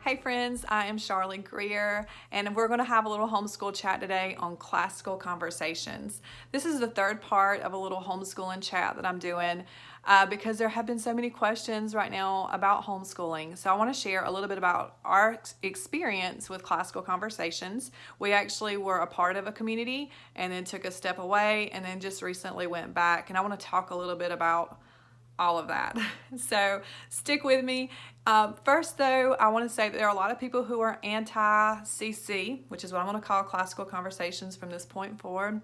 Hey friends, I am Charlotte Greer, and we're going to have a little homeschool chat today on classical conversations. This is the third part of a little homeschooling chat that I'm doing because there have been so many questions right now about homeschooling. So I want to share a little bit about our experience with classical conversations. We actually were a part of a community and then took a step away and then just recently went back. And I want to talk a little bit about all of that. So stick with me. First, though, I want to say that there are a lot of people who are anti-CC, which is what I'm going to call classical conversations from this point forward,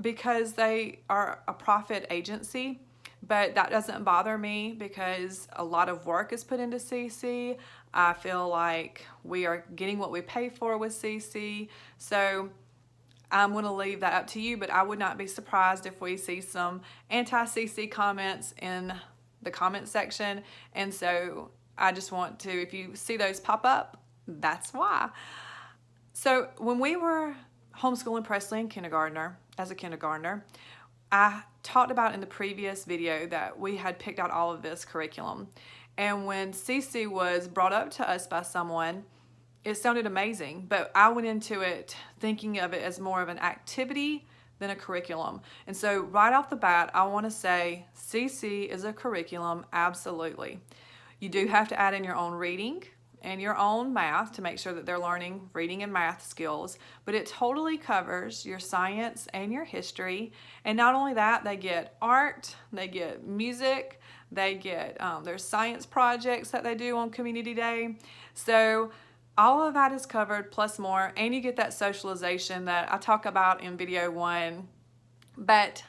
because they are a profit agency. But that doesn't bother me because a lot of work is put into CC. I feel like we are getting what we pay for with CC. So I'm going to leave that up to you, but I would not be surprised if we see some anti-CC comments in the comment section. And so I just want to, if you see those pop up, that's why. So when we were homeschooling Presley and as a kindergartner, I talked about in the previous video that we had picked out all of this curriculum. And when CC was brought up to us by someone, it sounded amazing, but I went into it thinking of it as more of an activity than a curriculum. And so right off the bat, I want to say CC is a curriculum, absolutely. You do have to add in your own reading and your own math to make sure that they're learning reading and math skills, but it totally covers your science and your history. And not only that, they get art, they get music, they get their science projects that they do on Community Day. So all of that is covered plus more, and you get that socialization that I talk about in video 1. But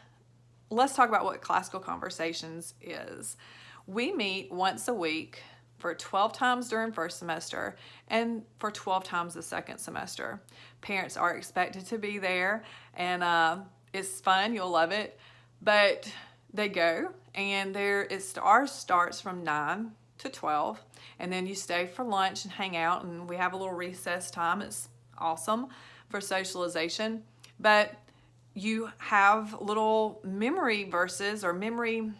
let's talk about what classical conversations is. We meet once a week for 12 times during first semester and for 12 times the second semester. Parents are expected to be there, and it's fun, you'll love it. But they go, and ours starts from 9 to 12, and then you stay for lunch and hang out, and we have a little recess time. It's awesome for socialization. But you have little memory verses or memory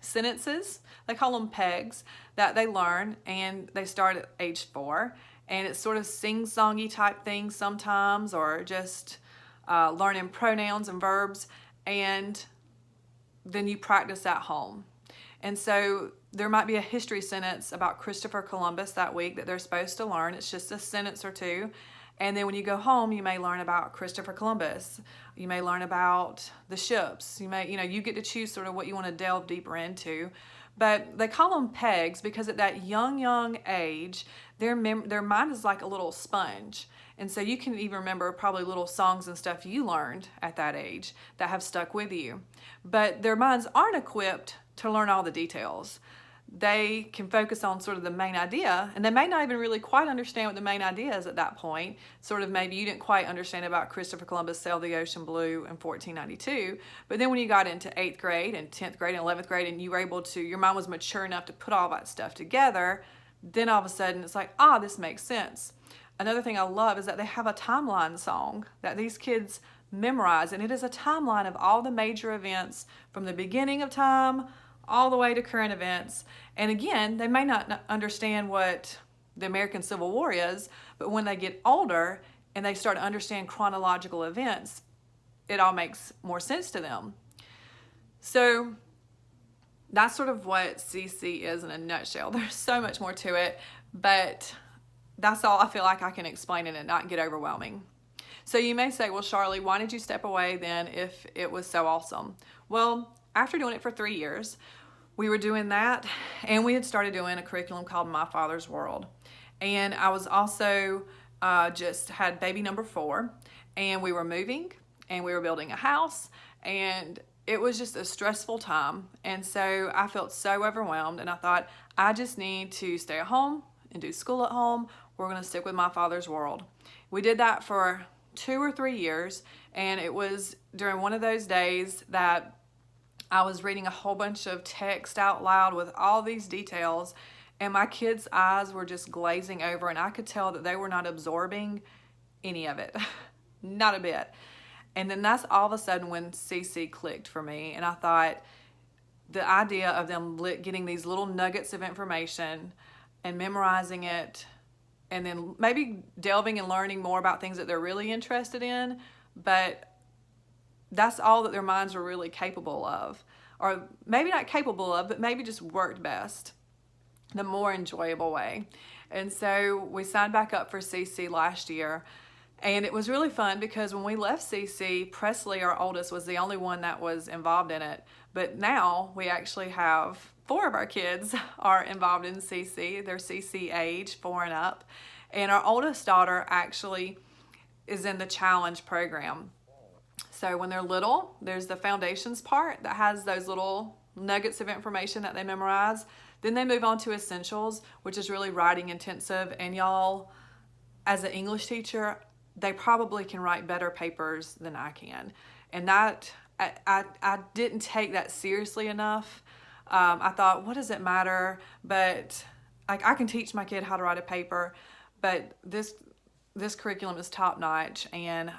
sentences, they call them pegs, that they learn, and they start at age 4, and it's sort of sing-songy type things sometimes, or just learning pronouns and verbs, and then you practice at home. And so there might be a history sentence about Christopher Columbus that week that they're supposed to learn. It's just a sentence or two. And then when you go home, you may learn about Christopher Columbus. You may learn about the ships. You get to choose sort of what you want to delve deeper into. But they call them pegs because at that young age, their mind is like a little sponge. And so you can even remember probably little songs and stuff you learned at that age that have stuck with you. But their minds aren't equipped to learn all the details. They can focus on sort of the main idea, and they may not even really quite understand what the main idea is at that point. Sort of maybe you didn't quite understand about Christopher Columbus sailed the ocean blue in 1492, but then when you got into 8th grade and 10th grade and 11th grade and you were able to, your mind was mature enough to put all that stuff together, then all of a sudden it's like, this makes sense. Another thing I love is that they have a timeline song that these kids memorize, and it is a timeline of all the major events from the beginning of time all the way to current events. And again, they may not understand what the American Civil War is, but when they get older and they start to understand chronological events, it all makes more sense to them. So that's sort of what CC is in a nutshell. There's so much more to it, but that's all I feel like I can explain it and not get overwhelming. So you may say, well, Charlie, why did you step away then if it was so awesome? Well, after doing it for 3 years, we were doing that, and we had started doing a curriculum called My Father's World. And I was also just had baby number 4, and we were moving, and we were building a house, and it was just a stressful time. And so I felt so overwhelmed, and I thought, I just need to stay at home and do school at home. We're going to stick with My Father's World. We did that for 2 or 3 years, and it was during one of those days that I was reading a whole bunch of text out loud with all these details, and my kids' eyes were just glazing over, and I could tell that they were not absorbing any of it, not a bit. And then that's all of a sudden when CC clicked for me, and I thought the idea of them getting these little nuggets of information and memorizing it and then maybe delving and learning more about things that they're really interested in, but that's all that their minds were really capable of. Or maybe not capable of, but maybe just worked best, the more enjoyable way. And so we signed back up for CC last year. And it was really fun because when we left CC, Presley, our oldest, was the only one that was involved in it. But now we actually have 4 of our kids are involved in CC. They're CC age, 4 and up. And our oldest daughter actually is in the challenge program. So when they're little, there's the foundations part that has those little nuggets of information that they memorize. Then they move on to essentials, which is really writing intensive. And y'all, as an English teacher, they probably can write better papers than I can. And that, I didn't take that seriously enough. I thought, what does it matter? But like, I can teach my kid how to write a paper, but this curriculum is top notch. And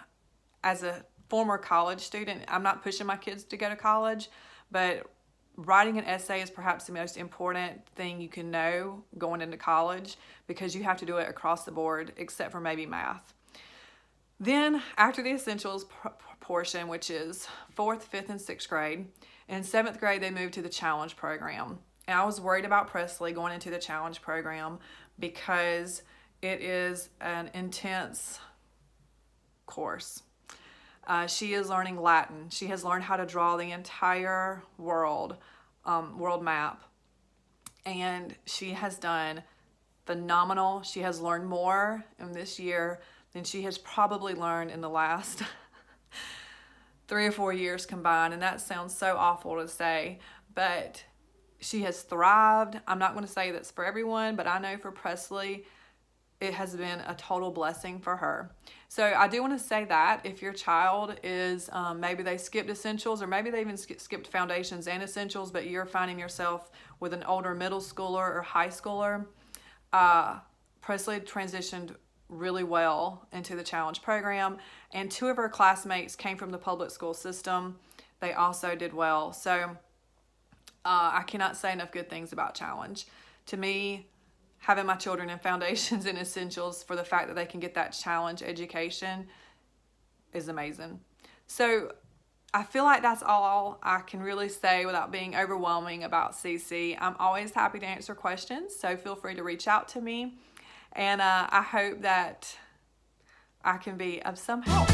as a former college student, I'm not pushing my kids to go to college, but writing an essay is perhaps the most important thing you can know going into college, because you have to do it across the board except for maybe math. Then after the essentials portion, which is 4th, 5th, and 6th grade, in 7th grade they moved to the challenge program. And I was worried about Presley going into the challenge program because it is an intense course. She is learning Latin. She has learned how to draw the entire world map. And she has done phenomenal. She has learned more in this year than she has probably learned in the last 3 or 4 years combined. And that sounds so awful to say, but she has thrived. I'm not going to say that's for everyone, but I know for Presley, it has been a total blessing for her. So I do want to say that if your child is, maybe they skipped essentials, or maybe they even skipped foundations and essentials, but you're finding yourself with an older middle schooler or high schooler, Presley transitioned really well into the challenge program. And 2 of her classmates came from the public school system. They also did well. So I cannot say enough good things about challenge. To me, having my children in foundations and essentials for the fact that they can get that challenge education is amazing. So I feel like that's all I can really say without being overwhelming about CC. I'm always happy to answer questions, so feel free to reach out to me. And I hope that I can be of some help.